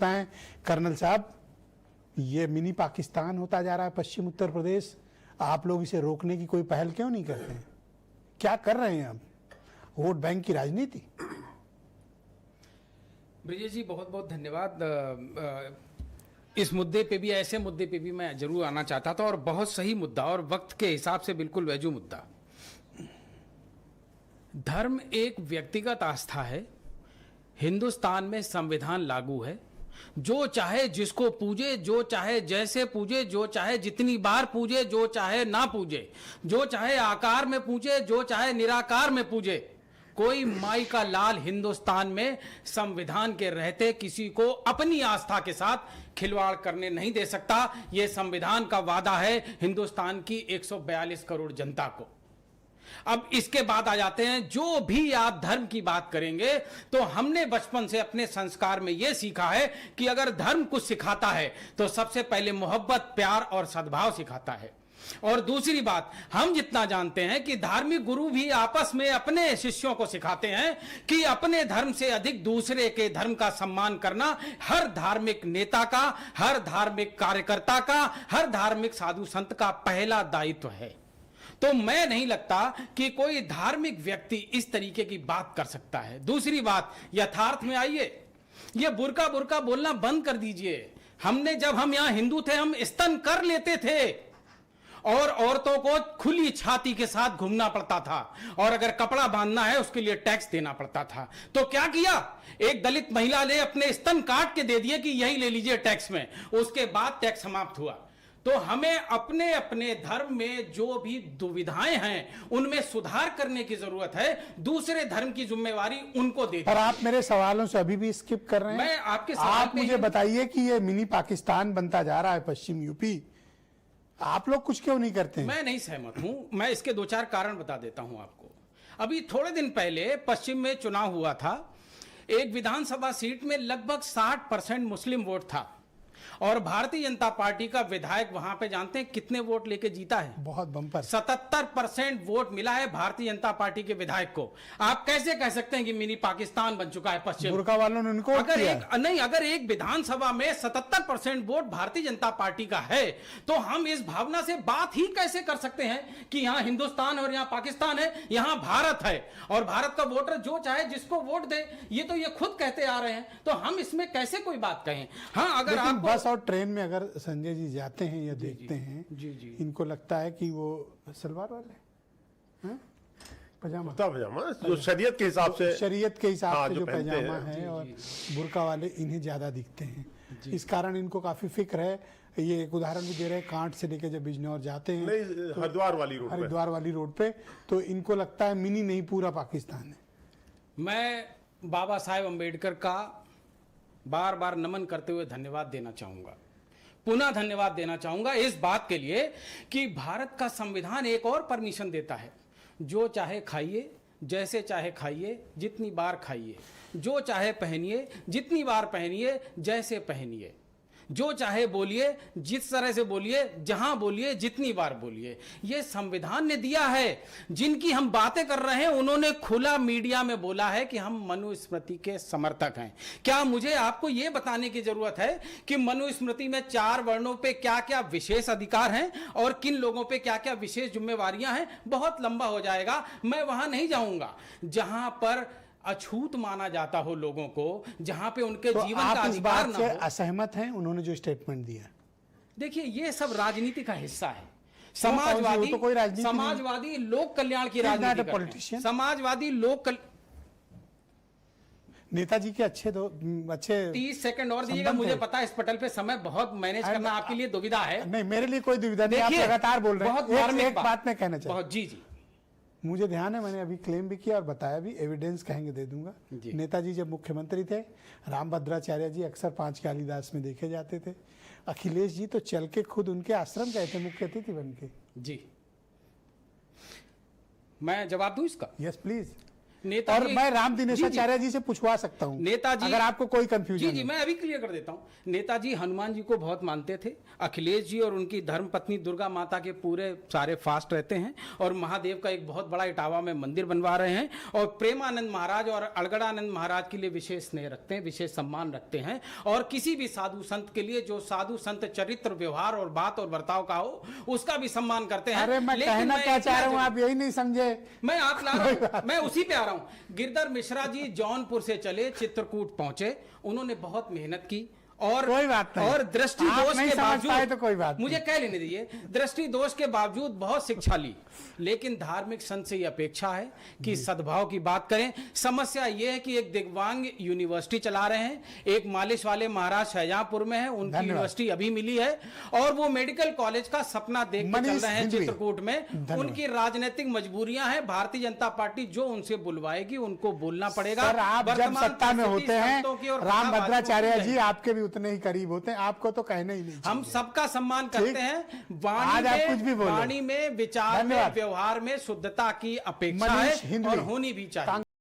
हैं कर्नल साहब, ये मिनी पाकिस्तान होता जा रहा है पश्चिम उत्तर प्रदेश। आप लोग इसे रोकने की कोई पहल क्यों नहीं करते हैं? क्या कर रहे हैं आप? वोट बैंक की राजनीति। ब्रिजेश जी बहुत बहुत धन्यवाद। इस मुद्दे पे भी, ऐसे मुद्दे पे भी मैं जरूर आना चाहता था, और बहुत सही मुद्दा और वक्त के हिसाब से बिल्कुल वैजू मुद्दा। धर्म एक व्यक्तिगत आस्था है। हिंदुस्तान में संविधान लागू है। जो चाहे जिसको पूजे, जो चाहे जैसे पूजे, जो चाहे जितनी बार पूजे, जो चाहे ना पूजे, जो चाहे आकार में पूजे, जो चाहे निराकार में पूजे, कोई माई का लाल हिंदुस्तान में संविधान के रहते किसी को अपनी आस्था के साथ खिलवाड़ करने नहीं दे सकता। यह संविधान का वादा है हिंदुस्तान की 142 करोड़ जनता को। अब इसके बाद आ जाते हैं, जो भी आप धर्म की बात करेंगे तो हमने बचपन से अपने संस्कार में यह सीखा है कि अगर धर्म कुछ सिखाता है तो सबसे पहले मोहब्बत, प्यार और सद्भाव सिखाता है। और दूसरी बात, हम जितना जानते हैं कि धार्मिक गुरु भी आपस में अपने शिष्यों को सिखाते हैं कि अपने धर्म से अधिक दूसरे के धर्म का सम्मान करना हर धार्मिक नेता का, हर धार्मिक कार्यकर्ता का, हर धार्मिक साधु संत का पहला दायित्व है। तो मैं नहीं लगता कि कोई धार्मिक व्यक्ति इस तरीके की बात कर सकता है। दूसरी बात, यथार्थ में आइए, यह बुर्का बुर्का बोलना बंद कर दीजिए। जब हम यहां हिंदू थे, हम स्तन कर लेते थे और औरतों को खुली छाती के साथ घूमना पड़ता था, और अगर कपड़ा बांधना है उसके लिए टैक्स देना पड़ता था। तो क्या किया, एक दलित महिला ने अपने स्तन काट के दे दिए कि यही ले लीजिए टैक्स में। उसके बाद टैक्स समाप्त हुआ। तो हमें अपने अपने धर्म में जो भी दुविधाएं हैं उनमें सुधार करने की जरूरत है। दूसरे धर्म की जिम्मेवारी उनको दे। पर आप मेरे सवालों से अभी भी स्किप कर रहे हैं। मैं आपके सवाल आप मुझे बताइए कि ये मिनी पाकिस्तान बनता जा रहा है पश्चिम यूपी, आप लोग कुछ क्यों नहीं करते हैं? मैं नहीं सहमत हूं। मैं इसके दो चार कारण बता देता हूं आपको। अभी थोड़े दिन पहले पश्चिम में चुनाव हुआ था। एक विधानसभा सीट में लगभग 60% मुस्लिम वोट था, और भारतीय जनता पार्टी का विधायक वहां पे जानते हैं कितने वोट लेके जीता है? बहुत बम्पर, 77% वोट मिला है भारतीय जनता पार्टी के विधायक को। आप कैसे कह सकते हैं कि मिनी पाकिस्तान बन चुका है पश्चिम? बुर्का वालों ने उनको अगर एक विधानसभा में 77% वोट भारतीय जनता पार्टी का है, तो हम इस भावना से बात ही कैसे कर सकते हैं कि यहां हिंदुस्तान और यहां पाकिस्तान है? यहां भारत है, और भारत का वोटर जो चाहे जिसको वोट दे, ये तो ये खुद कहते आ रहे हैं। तो हम इसमें कैसे कोई बात कहें? हाँ, अगर आप बस और ट्रेन में अगर संजय जी जाते हैं या देखते हैं, जी, इनको लगता है कि वो सलवार वाले हैं, पजामा जो शरीयत के हिसाब से, शरीयत के हिसाब से जो पैजामा हैं। है, और बुर्का वाले इन्हें ज्यादा दिखते हैं। इस कारण इनको काफी फिक्र है। ये एक उदाहरण भी दे रहे हैं, कांट से लेकर जब बिजनौर जाते हैं, तो हरिद्वार वाली रोड पे, तो इनको लगता है मिनी नहीं पूरा पाकिस्तान है। मैं बाबा साहेब अम्बेडकर का बार बार नमन करते हुए धन्यवाद देना चाहूंगा, पुनः धन्यवाद देना चाहूंगा इस बात के लिए कि भारत का संविधान एक और परमिशन देता है, जो चाहे खाइए, जैसे चाहे खाइए, जितनी बार खाइए, जो चाहे पहनिए, जितनी बार पहनिए, जैसे पहनिए, जो चाहे बोलिए, जिस तरह से बोलिए, जहां बोलिए, जितनी बार बोलिए। यह संविधान ने दिया है। जिनकी हम बातें कर रहे हैं उन्होंने खुला मीडिया में बोला है कि हम मनुस्मृति के समर्थक हैं। क्या मुझे आपको यह बताने की जरूरत है कि मनुस्मृति में 4 वर्णों पे क्या क्या विशेष अधिकार हैं और किन लोगों पे क्या क्या विशेष जिम्मेवारियां हैं? बहुत लंबा हो जाएगा, मैं वहां नहीं जाऊंगा। जहां पर अछूत माना जाता हो लोगों को, जहां पे उनके तो जीवन का अधिकार ना हो। असहमत हैं उन्होंने जो स्टेटमेंट दिया? देखिए, ये सब राजनीति का हिस्सा है। समाजवादी लोक कल्याण की राजनीति करते हैं। समाजवादी लोक नेताजी के अच्छे 30 सेकंड और दीजिएगा। मुझे पता है इस पटल पे समय बहुत मैनेज करना आपके लिए दुविधा है। नहीं, मेरे लिए कोई दुविधा नहीं, आप लगातार बोल रहे हैं। एक बात मैं कहना चाहता हूं। जी, मुझे ध्यान है, मैंने अभी क्लेम भी किया और बताया भी, एविडेंस कहेंगे दे दूंगा। नेताजी जब मुख्यमंत्री थे, रामभद्राचार्य जी अक्सर 5 कालिदास में देखे जाते थे। अखिलेश जी तो चल के खुद उनके आश्रम गए थे मुख्य अतिथि बन के। जी, मैं जवाब दूं इसका? Yes please. नेताजी- और मैं राम जी, जी। दिनेशाचार्य जी से पूछवा सकता हूँ नेताजी- अगर आपको कोई जी कंफ्यूजन जी, मैं अभी क्लियर कर देता हूं। नेताजी हनुमान जी को बहुत मानते थे। अखिलेश जी और उनकी धर्म पत्नी दुर्गा माता के पूरे सारे फास्ट रहते हैं और महादेव का एक बहुत बड़ा इटावा में मंदिर बनवा रहे हैं और प्रेमानंद महाराज और अड़गड़ानंद महाराज के लिए विशेष स्नेह रखते हैं, विशेष सम्मान रखते हैं। और किसी भी साधु संत के लिए जो साधु संत चरित्र, व्यवहार और बात और बर्ताव का हो, उसका भी सम्मान करते हैं। अरे मैं लेकिन कहना क्या चाह रहा हूँ, इतना आप यही नहीं समझे। मैं आप ला रहा हूं, मैं उसी पे आ रहा हूं। गिरधर मिश्रा जी जौनपुर से चले, चित्रकूट पहुंचे, उन्होंने बहुत मेहनत की और कोई बात नहीं। और दृष्टि आप दोष नहीं के समझ पाए बावजूद तो कोई बात मुझे कह लेने दीजिए, दृष्टि दोष के बावजूद बहुत शिक्षा ली। लेकिन धार्मिक संत से ये अपेक्षा है कि सद्भाव की बात करें। समस्या ये है कि एक दिव्यांग यूनिवर्सिटी चला रहे हैं, एक मालिश वाले महाराज शाहजहांपुर में है, उनकी यूनिवर्सिटी अभी मिली है और वो मेडिकल कॉलेज का सपना देख के चल रहे हैं चित्रकूट में। उनकी राजनीतिक मजबूरियां हैं। भारतीय जनता पार्टी जो उनसे बुलवाएगी उनको बोलना पड़ेगा। सर, आप जब वर्तमान सत्ता में परिस्थिति होते हैं, संतों की और राम कथावाचकों भद्राचार्य की जी है। आपके भी उतने ही करीब होते हैं, आपको तो कहने ही नहीं। हम सबका सम्मान करते हैं। आज आप कुछ भी बोलो। वाणी में, विचार में, धन्यवाद। व्यवहार में शुद्धता की अपेक्षा मनीष है हिंदवी। और होनी भी चाहिए।